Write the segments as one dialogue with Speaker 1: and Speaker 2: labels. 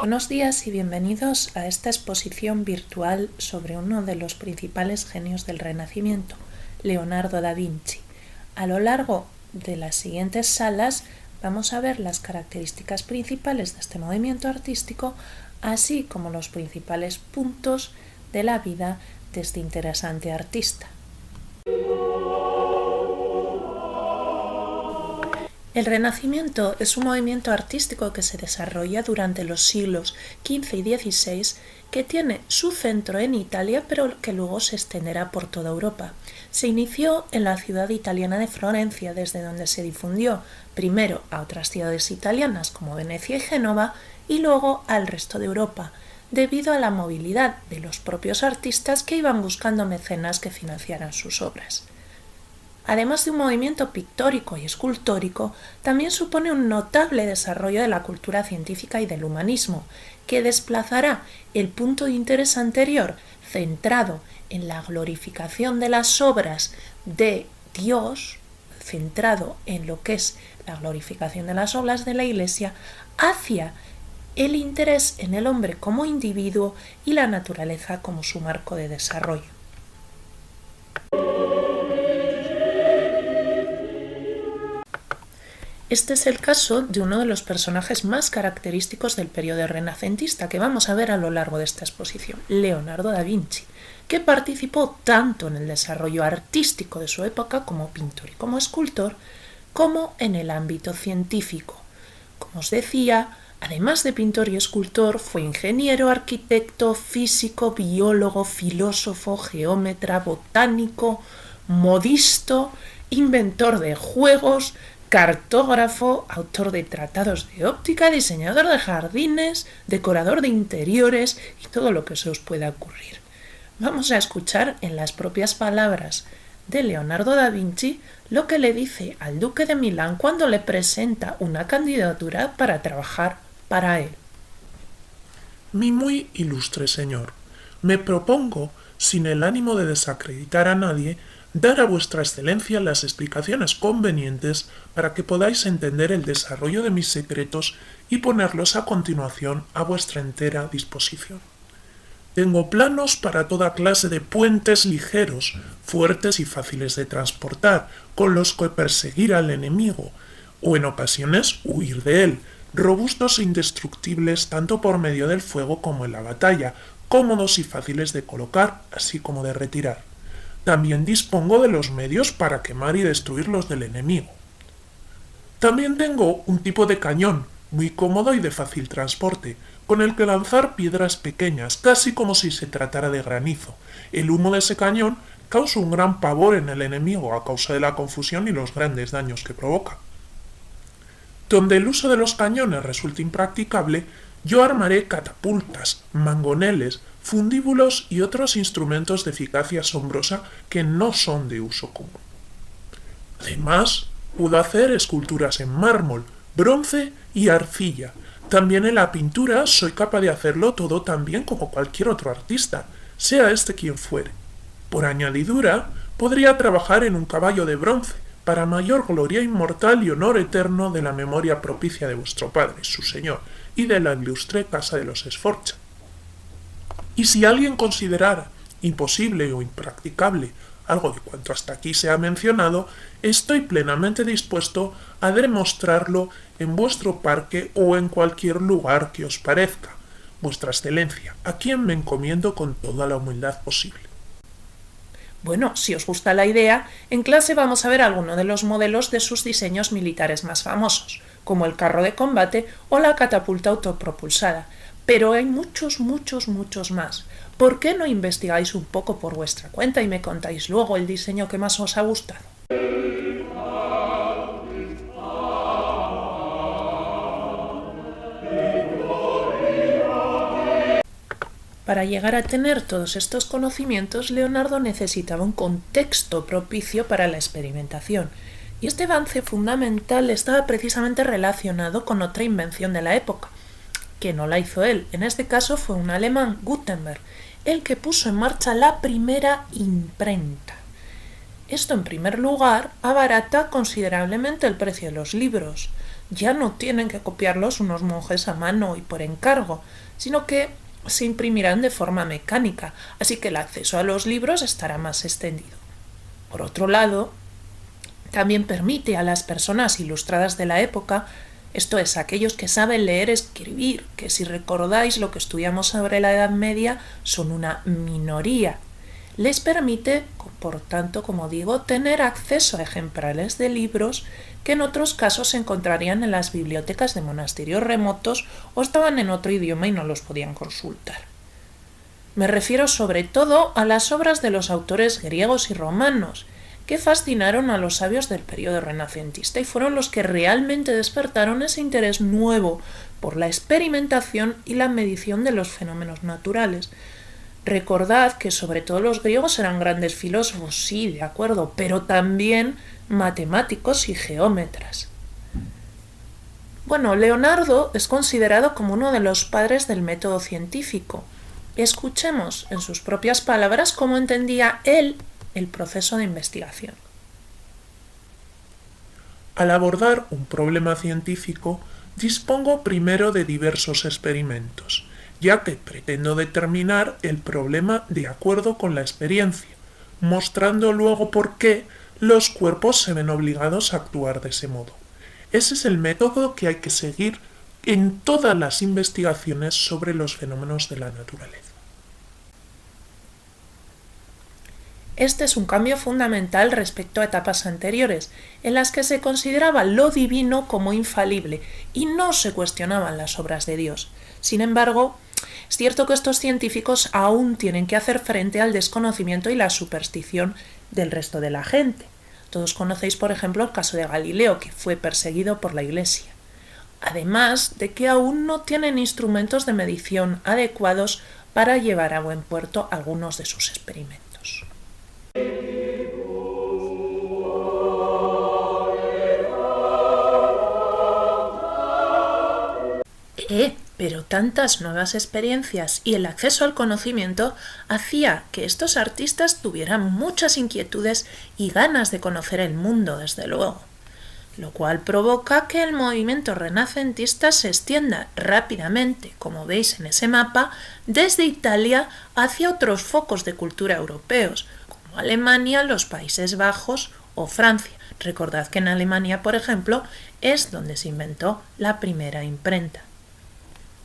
Speaker 1: Buenos días y bienvenidos a esta exposición virtual sobre uno de los principales genios del Renacimiento, Leonardo da Vinci. A lo largo de las siguientes salas vamos a ver las características principales de este movimiento artístico, así como los principales puntos de la vida de este interesante artista. El Renacimiento es un movimiento artístico que se desarrolla durante los siglos XV y XVI, que tiene su centro en Italia, pero que luego se extenderá por toda Europa. Se inició en la ciudad italiana de Florencia, desde donde se difundió primero a otras ciudades italianas como Venecia y Génova, y luego al resto de Europa, debido a la movilidad de los propios artistas que iban buscando mecenas que financiaran sus obras. Además de un movimiento pictórico y escultórico, también supone un notable desarrollo de la cultura científica y del humanismo, que desplazará el punto de interés anterior, centrado en la glorificación de las obras de Dios, centrado en lo que es la glorificación de las obras de la Iglesia, hacia el interés en el hombre como individuo y la naturaleza como su marco de desarrollo. Este es el caso de uno de los personajes más característicos del periodo renacentista que vamos a ver a lo largo de esta exposición, Leonardo da Vinci, que participó tanto en el desarrollo artístico de su época como pintor y como escultor, como en el ámbito científico. Como os decía, además de pintor y escultor, fue ingeniero, arquitecto, físico, biólogo, filósofo, geómetra, botánico, modisto, inventor de juegos, cartógrafo, autor de tratados de óptica, diseñador de jardines, decorador de interiores y todo lo que se os pueda ocurrir. Vamos a escuchar en las propias palabras de Leonardo da Vinci lo que le dice al duque de Milán cuando le presenta una candidatura para trabajar para él.
Speaker 2: Mi muy ilustre señor, me propongo, sin el ánimo de desacreditar a nadie, dar a vuestra excelencia las explicaciones convenientes para que podáis entender el desarrollo de mis secretos y ponerlos a continuación a vuestra entera disposición. Tengo planos para toda clase de puentes ligeros, fuertes y fáciles de transportar, con los que perseguir al enemigo, o en ocasiones huir de él, robustos e indestructibles tanto por medio del fuego como en la batalla, cómodos y fáciles de colocar, así como de retirar. También dispongo de los medios para quemar y destruir los del enemigo. También tengo un tipo de cañón, muy cómodo y de fácil transporte, con el que lanzar piedras pequeñas, casi como si se tratara de granizo. El humo de ese cañón causa un gran pavor en el enemigo a causa de la confusión y los grandes daños que provoca. Donde el uso de los cañones resulte impracticable, yo armaré catapultas, mangoneles, fundíbulos y otros instrumentos de eficacia asombrosa que no son de uso común. Además, puedo hacer esculturas en mármol, bronce y arcilla. También en la pintura soy capaz de hacerlo todo tan bien como cualquier otro artista, sea este quien fuere. Por añadidura, podría trabajar en un caballo de bronce, para mayor gloria inmortal y honor eterno de la memoria propicia de vuestro padre, su señor, y de la ilustre casa de los Sforza. Y si alguien considerara imposible o impracticable algo de cuanto hasta aquí se ha mencionado, estoy plenamente dispuesto a demostrarlo en vuestro parque o en cualquier lugar que os parezca, vuestra excelencia, a quien me encomiendo con toda la humildad posible.
Speaker 1: Bueno, si os gusta la idea, en clase vamos a ver algunos de los modelos de sus diseños militares más famosos, como el carro de combate o la catapulta autopropulsada. Pero hay muchos más. ¿Por qué no investigáis un poco por vuestra cuenta y me contáis luego el diseño que más os ha gustado? Para llegar a tener todos estos conocimientos, Leonardo necesitaba un contexto propicio para la experimentación, y este avance fundamental estaba precisamente relacionado con otra invención de la época, que no la hizo él. En este caso fue un alemán, Gutenberg, el que puso en marcha la primera imprenta. Esto, en primer lugar, abarata considerablemente el precio de los libros. ya no tienen que copiarlos unos monjes a mano y por encargo, sino que se imprimirán de forma mecánica, así que el acceso a los libros estará más extendido. Por otro lado, también permite a las personas ilustradas de la época, esto es, aquellos que saben leer y escribir, que si recordáis lo que estudiamos sobre la Edad Media, son una minoría. Les permite, por tanto, como digo, tener acceso a ejemplares de libros que en otros casos se encontrarían en las bibliotecas de monasterios remotos o estaban en otro idioma y no los podían consultar. Me refiero sobre todo a las obras de los autores griegos y romanos, que fascinaron a los sabios del periodo renacentista y fueron los que realmente despertaron ese interés nuevo por la experimentación y la medición de los fenómenos naturales. Recordad que sobre todo los griegos eran grandes filósofos, sí, de acuerdo, pero también matemáticos y geómetras. Bueno, Leonardo es considerado como uno de los padres del método científico. Escuchemos en sus propias palabras cómo entendía él el proceso de investigación.
Speaker 2: Al abordar un problema científico, dispongo primero de diversos experimentos, ya que pretendo determinar el problema de acuerdo con la experiencia, mostrando luego por qué los cuerpos se ven obligados a actuar de ese modo. Ese es el método que hay que seguir en todas las investigaciones sobre los fenómenos de la naturaleza.
Speaker 1: Este es un cambio fundamental respecto a etapas anteriores, en las que se consideraba lo divino como infalible y no se cuestionaban las obras de Dios. Sin embargo, es cierto que estos científicos aún tienen que hacer frente al desconocimiento y la superstición del resto de la gente. Todos conocéis, por ejemplo, el caso de Galileo, que fue perseguido por la Iglesia. Además de que aún no tienen instrumentos de medición adecuados para llevar a buen puerto algunos de sus experimentos. Pero tantas nuevas experiencias y el acceso al conocimiento hacía que estos artistas tuvieran muchas inquietudes y ganas de conocer el mundo, desde luego, lo cual provoca que el movimiento renacentista se extienda rápidamente, como veis en ese mapa, desde Italia hacia otros focos de cultura europeos, como Alemania, los Países Bajos o Francia. Recordad que en Alemania, por ejemplo, es donde se inventó la primera imprenta.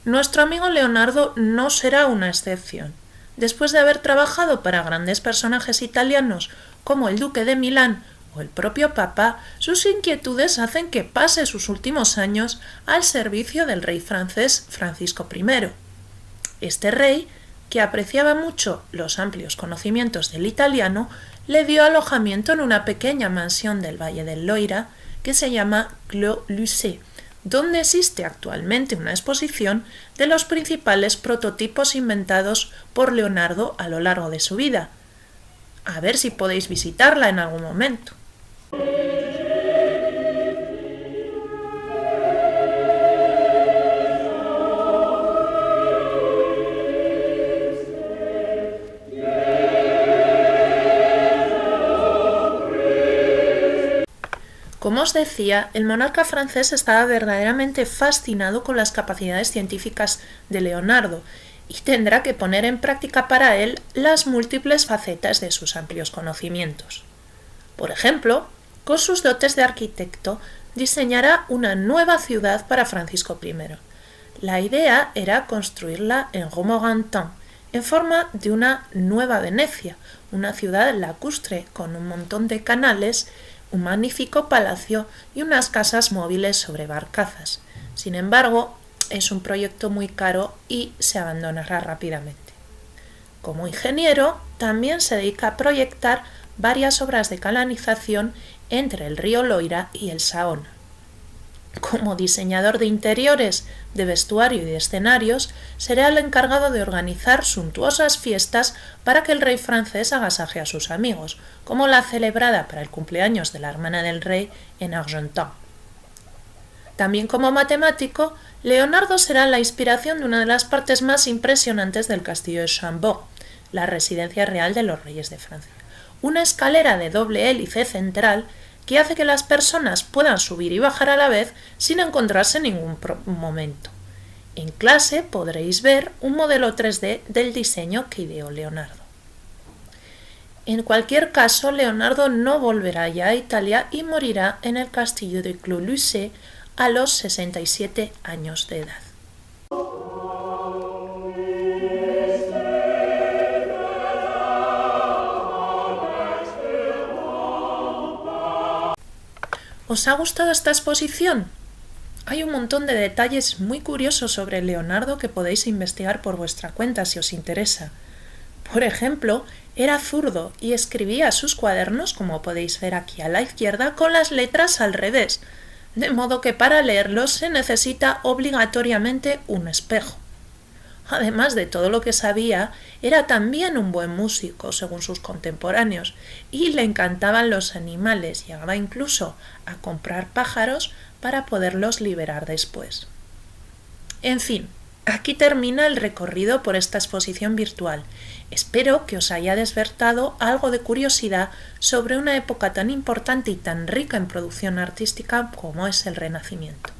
Speaker 1: Nuestro amigo Leonardo no será una excepción. Después de haber trabajado para grandes personajes italianos como el duque de Milán o el propio Papa, sus inquietudes hacen que pase sus últimos años al servicio del rey francés Francisco I. Este rey, que apreciaba mucho los amplios conocimientos del italiano, le dio alojamiento en una pequeña mansión del Valle del Loira que se llama Clos Lucé, donde existe actualmente una exposición de los principales prototipos inventados por Leonardo a lo largo de su vida. A ver si podéis visitarla en algún momento. Como os decía, el monarca francés estaba verdaderamente fascinado con las capacidades científicas de Leonardo y tendrá que poner en práctica para él las múltiples facetas de sus amplios conocimientos. Por ejemplo, con sus dotes de arquitecto, diseñará una nueva ciudad para Francisco I. La idea era construirla en Romorantin, en forma de una nueva Venecia, una ciudad lacustre con un montón de canales, un magnífico palacio y unas casas móviles sobre barcazas. Sin embargo, es un proyecto muy caro y se abandonará rápidamente. Como ingeniero, también se dedica a proyectar varias obras de canalización entre el río Loira y el Saona. Como diseñador de interiores, de vestuario y de escenarios, será el encargado de organizar suntuosas fiestas para que el rey francés agasaje a sus amigos, como la celebrada para el cumpleaños de la hermana del rey en Argentan. También como matemático, Leonardo será la inspiración de una de las partes más impresionantes del castillo de Chambord, la residencia real de los reyes de Francia. Una escalera de doble hélice central que hace que las personas puedan subir y bajar a la vez sin encontrarse en ningún momento. En clase podréis ver un modelo 3D del diseño que ideó Leonardo. En cualquier caso, Leonardo no volverá ya a Italia y morirá en el castillo de Clos-Lucé a los 67 años de edad. ¿Os ha gustado esta exposición? Hay un montón de detalles muy curiosos sobre Leonardo que podéis investigar por vuestra cuenta si os interesa. Por ejemplo, era zurdo y escribía sus cuadernos, como podéis ver aquí a la izquierda, con las letras al revés, de modo que para leerlos se necesita obligatoriamente un espejo. Además de todo lo que sabía, era también un buen músico, según sus contemporáneos, y le encantaban los animales, llegaba incluso a comprar pájaros para poderlos liberar después. En fin, aquí termina el recorrido por esta exposición virtual. Espero que os haya despertado algo de curiosidad sobre una época tan importante y tan rica en producción artística como es el Renacimiento.